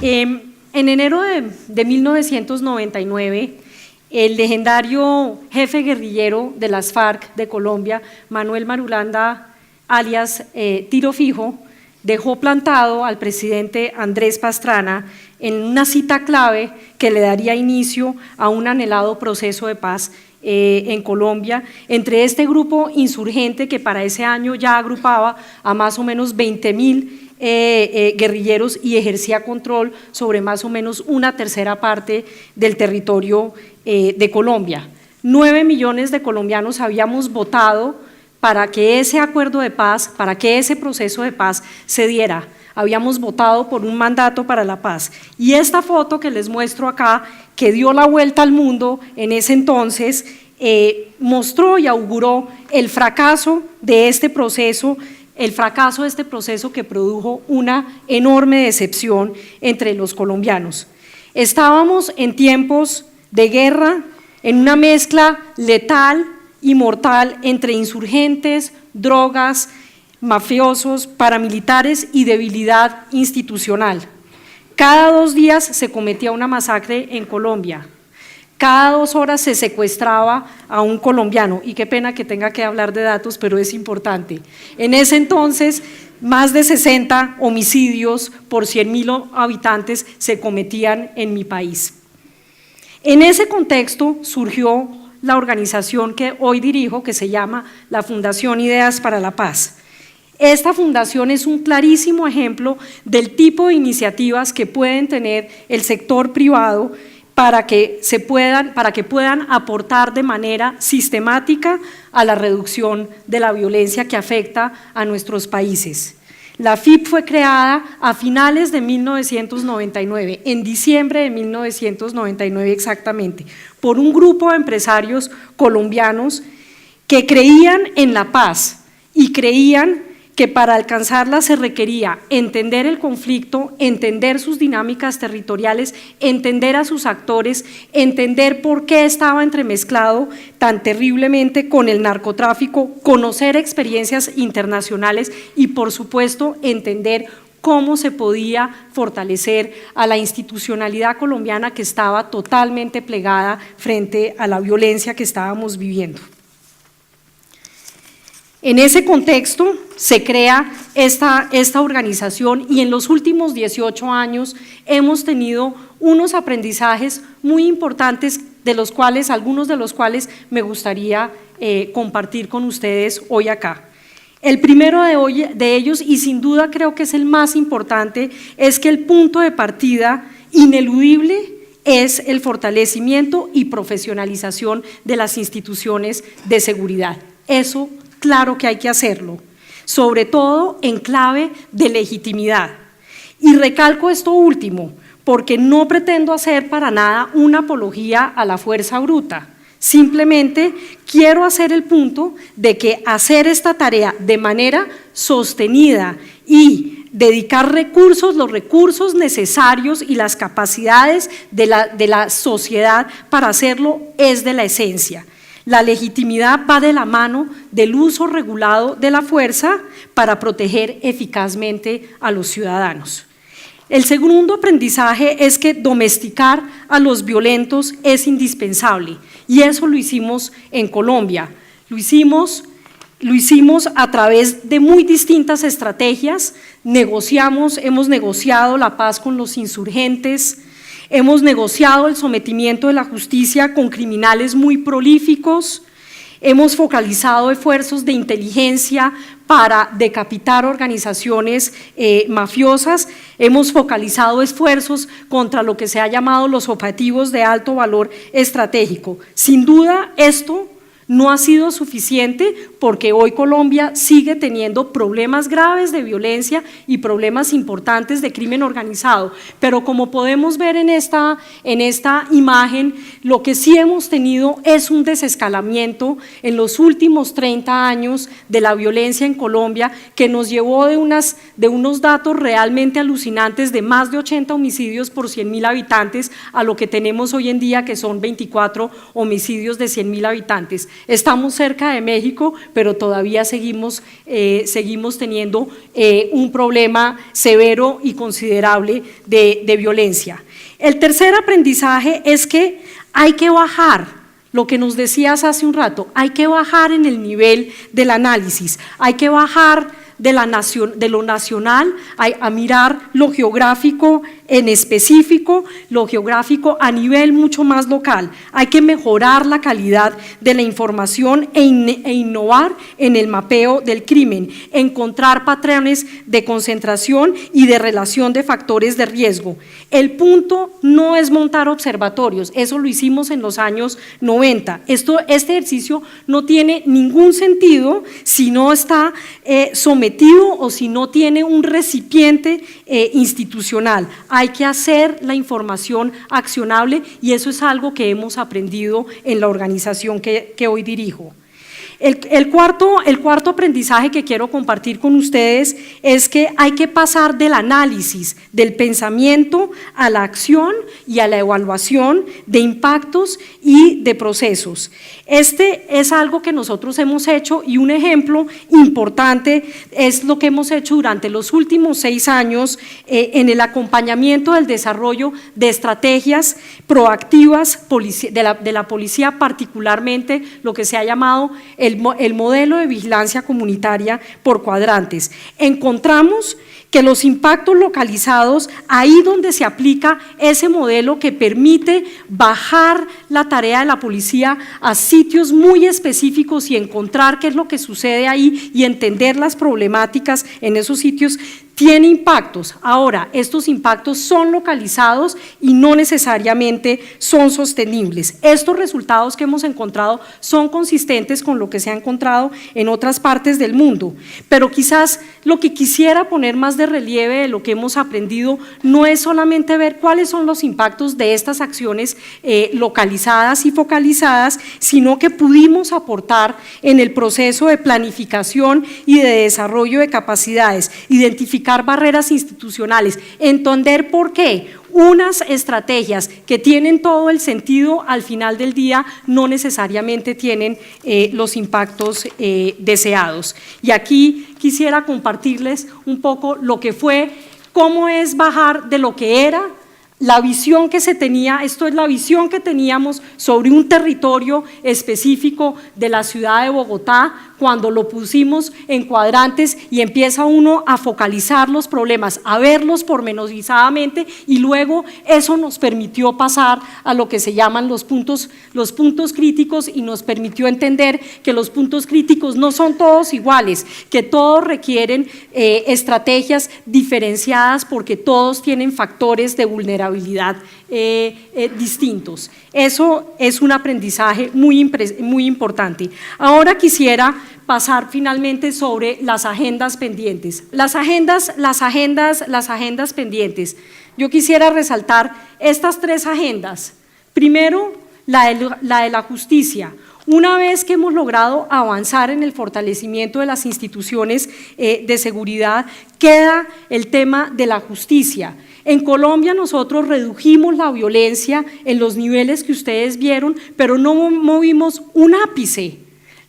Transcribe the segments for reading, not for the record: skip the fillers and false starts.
En enero de 1999, el legendario jefe guerrillero de las FARC de Colombia, Manuel Marulanda, alias Tiro Fijo, dejó plantado al presidente Andrés Pastrana en una cita clave que le daría inicio a un anhelado proceso de paz en Colombia, entre este grupo insurgente que para ese año ya agrupaba a más o menos 20.000 guerrilleros y ejercía control sobre más o menos una tercera parte del territorio de Colombia. 9 millones de colombianos habíamos votado para que ese acuerdo de paz, para que ese proceso de paz se diera. Habíamos votado por un mandato para la paz. Y esta foto que les muestro acá, que dio la vuelta al mundo en ese entonces, mostró y auguró el fracaso de este proceso, que produjo una enorme decepción entre los colombianos. Estábamos en tiempos de guerra, en una mezcla letal y mortal entre insurgentes, drogas, mafiosos, paramilitares y debilidad institucional. Cada 2 días se cometía una masacre en Colombia. Cada 2 horas se secuestraba a un colombiano, y qué pena que tenga que hablar de datos, pero es importante. En ese entonces, más de 60 homicidios por 100.000 habitantes se cometían en mi país. En ese contexto surgió la organización que hoy dirijo, que se llama la Fundación Ideas para la Paz. Esta fundación es un clarísimo ejemplo del tipo de iniciativas que pueden tener el sector privado para que puedan aportar de manera sistemática a la reducción de la violencia que afecta a nuestros países. La FIP fue creada a finales de 1999, en diciembre de 1999 exactamente, por un grupo de empresarios colombianos que creían en la paz y creían que para alcanzarla se requería entender el conflicto, entender sus dinámicas territoriales, entender a sus actores, entender por qué estaba entremezclado tan terriblemente con el narcotráfico, conocer experiencias internacionales y, por supuesto, entender cómo se podía fortalecer a la institucionalidad colombiana que estaba totalmente plegada frente a la violencia que estábamos viviendo. En ese contexto se crea esta organización y en los últimos 18 años hemos tenido unos aprendizajes muy importantes, algunos de los cuales me gustaría compartir con ustedes hoy acá. El primero de ellos, y sin duda creo que es el más importante, es que el punto de partida ineludible es el fortalecimiento y profesionalización de las instituciones de seguridad. Eso claro que hay que hacerlo, sobre todo en clave de legitimidad. Y recalco esto último, porque no pretendo hacer para nada una apología a la fuerza bruta, simplemente quiero hacer el punto de que hacer esta tarea de manera sostenida y dedicar los recursos necesarios y las capacidades de la sociedad para hacerlo es de la esencia. La legitimidad va de la mano del uso regulado de la fuerza para proteger eficazmente a los ciudadanos. El segundo aprendizaje es que domesticar a los violentos es indispensable y eso lo hicimos en Colombia. Lo hicimos a través de muy distintas estrategias, hemos negociado la paz con los insurgentes, hemos negociado el sometimiento de la justicia con criminales muy prolíficos, hemos focalizado esfuerzos de inteligencia para decapitar organizaciones mafiosas, hemos focalizado esfuerzos contra lo que se ha llamado los objetivos de alto valor estratégico. Sin duda, esto no ha sido suficiente porque hoy Colombia sigue teniendo problemas graves de violencia y problemas importantes de crimen organizado, pero como podemos ver en esta imagen, lo que sí hemos tenido es un desescalamiento en los últimos 30 años de la violencia en Colombia que nos llevó de unos datos realmente alucinantes de más de 80 homicidios por 100.000 habitantes a lo que tenemos hoy en día que son 24 homicidios de 100.000 habitantes. Estamos cerca de México, pero todavía seguimos teniendo un problema severo y considerable de violencia. El tercer aprendizaje es que hay que bajar, lo que nos decías hace un rato, hay que bajar en el nivel del análisis, hay que bajar de lo nacional a mirar lo geográfico en específico, lo geográfico a nivel mucho más local. Hay que mejorar la calidad de la información e innovar en el mapeo del crimen, encontrar patrones de concentración y de relación de factores de riesgo. El punto no es montar observatorios, eso lo hicimos en los años 90. Este ejercicio no tiene ningún sentido si no está sometido o si no tiene un recipiente institucional. Hay que hacer la información accionable y eso es algo que hemos aprendido en la organización que hoy dirijo. El cuarto aprendizaje que quiero compartir con ustedes es que hay que pasar del análisis, del pensamiento a la acción y a la evaluación de impactos y de procesos. Este es algo que nosotros hemos hecho y un ejemplo importante es lo que hemos hecho durante los últimos 6 años en el acompañamiento del desarrollo de estrategias proactivas de la policía, particularmente lo que se ha llamado el modelo de vigilancia comunitaria por cuadrantes. Encontramos que los impactos localizados, ahí donde se aplica ese modelo que permite bajar la tarea de la policía a sitios muy específicos y encontrar qué es lo que sucede ahí y entender las problemáticas en esos sitios, tiene impactos. Ahora, estos impactos son localizados y no necesariamente son sostenibles. Estos resultados que hemos encontrado son consistentes con lo que se ha encontrado en otras partes del mundo, pero quizás lo que quisiera poner más de relieve de lo que hemos aprendido no es solamente ver cuáles son los impactos de estas acciones localizadas y focalizadas, sino que pudimos aportar en el proceso de planificación y de desarrollo de capacidades, identificar barreras institucionales, entender por qué unas estrategias que tienen todo el sentido al final del día no necesariamente tienen los impactos deseados. Y aquí quisiera compartirles un poco lo que fue, cómo es bajar de lo que era, la visión que se tenía, esto es la visión que teníamos sobre un territorio específico de la ciudad de Bogotá, cuando lo pusimos en cuadrantes y empieza uno a focalizar los problemas, a verlos pormenorizadamente y luego eso nos permitió pasar a lo que se llaman los puntos críticos y nos permitió entender que los puntos críticos no son todos iguales, que todos requieren estrategias diferenciadas porque todos tienen factores de vulnerabilidad distintos. Eso es un aprendizaje muy importante. Ahora quisiera pasar finalmente sobre las agendas pendientes. Las agendas pendientes. Yo quisiera resaltar estas 3 agendas. Primero, la de la justicia. Una vez que hemos logrado avanzar en el fortalecimiento de las instituciones de seguridad, queda el tema de la justicia. En Colombia nosotros redujimos la violencia en los niveles que ustedes vieron, pero no movimos un ápice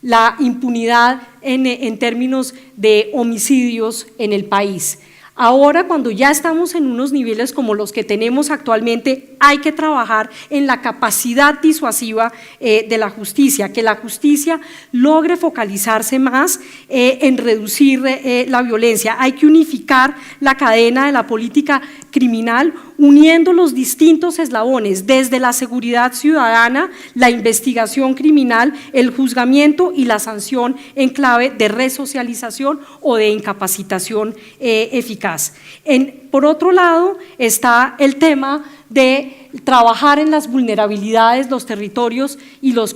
la impunidad en términos de homicidios en el país. Ahora, cuando ya estamos en unos niveles como los que tenemos actualmente, hay que trabajar en la capacidad disuasiva de la justicia, que la justicia logre focalizarse más en reducir la violencia. Hay que unificar la cadena de la política criminal, uniendo los distintos eslabones, desde la seguridad ciudadana, la investigación criminal, el juzgamiento y la sanción en clave de resocialización o de incapacitación eficaz. Por otro lado, está el tema de trabajar en las vulnerabilidades, los territorios y los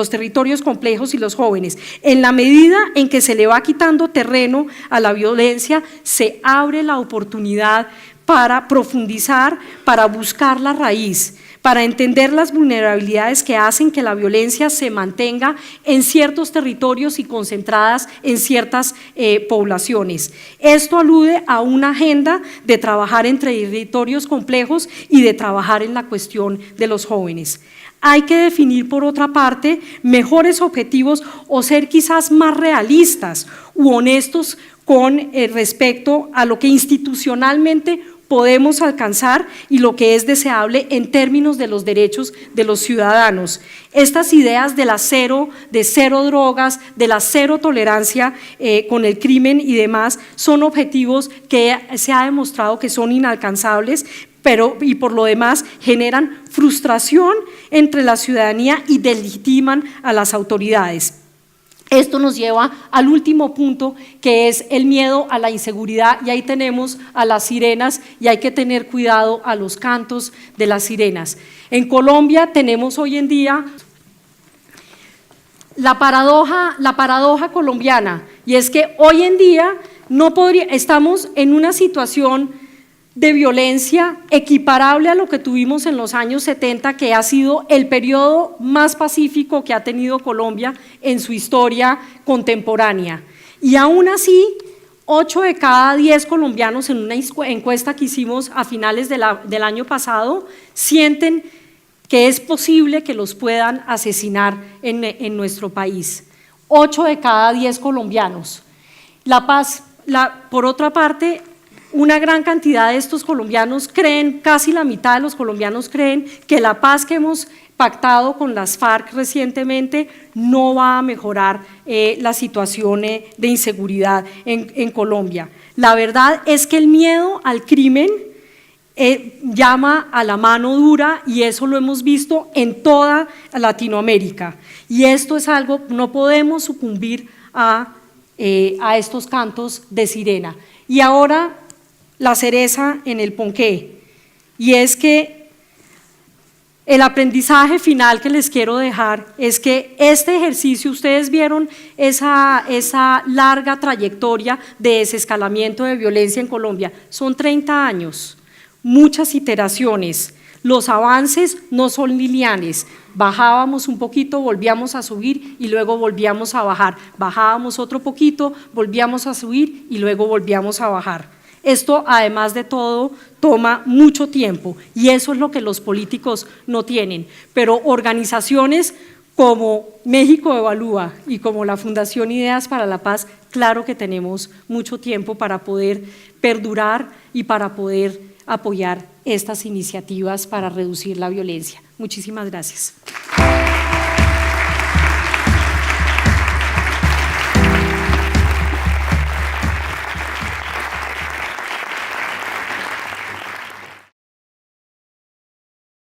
territorios complejos y los jóvenes. En la medida en que se le va quitando terreno a la violencia, se abre la oportunidad para profundizar, para buscar la raíz para entender las vulnerabilidades que hacen que la violencia se mantenga en ciertos territorios y concentradas en ciertas poblaciones. Esto alude a una agenda de trabajar en territorios complejos y de trabajar en la cuestión de los jóvenes. Hay que definir, por otra parte, mejores objetivos o ser quizás más realistas u honestos con respecto a lo que institucionalmente podemos alcanzar y lo que es deseable en términos de los derechos de los ciudadanos. Estas ideas de cero drogas, de la cero tolerancia con el crimen y demás, son objetivos que se ha demostrado que son inalcanzables, y por lo demás generan frustración entre la ciudadanía y deslegitiman a las autoridades. Esto nos lleva al último punto, que es el miedo a la inseguridad, y ahí tenemos a las sirenas y hay que tener cuidado a los cantos de las sirenas. En Colombia tenemos hoy en día la paradoja colombiana, y es que hoy en día estamos en una situación de violencia equiparable a lo que tuvimos en los años 70, que ha sido el periodo más pacífico que ha tenido Colombia en su historia contemporánea. Y aún así, 8 de cada 10 colombianos en una encuesta que hicimos a finales del año pasado sienten que es posible que los puedan asesinar en nuestro país. 8 de cada 10 colombianos. Por otra parte, una gran cantidad de estos colombianos creen, casi la mitad de los colombianos creen que la paz que hemos pactado con las FARC recientemente no va a mejorar la situación de inseguridad en Colombia. La verdad es que el miedo al crimen llama a la mano dura, y eso lo hemos visto en toda Latinoamérica. Y esto es algo, no podemos sucumbir a estos cantos de sirena. Y ahora la cereza en el ponqué, y es que el aprendizaje final que les quiero dejar es que este ejercicio, ustedes vieron esa larga trayectoria de desescalamiento de violencia en Colombia, son 30 años, muchas iteraciones. Los avances no son lineales, bajábamos un poquito, volvíamos a subir y luego volvíamos a bajar, bajábamos otro poquito, volvíamos a subir y luego volvíamos a bajar. Esto, además de todo, toma mucho tiempo, y eso es lo que los políticos no tienen, pero organizaciones como México Evalúa y como la Fundación Ideas para la Paz, claro que tenemos mucho tiempo para poder perdurar y para poder apoyar estas iniciativas para reducir la violencia. Muchísimas gracias.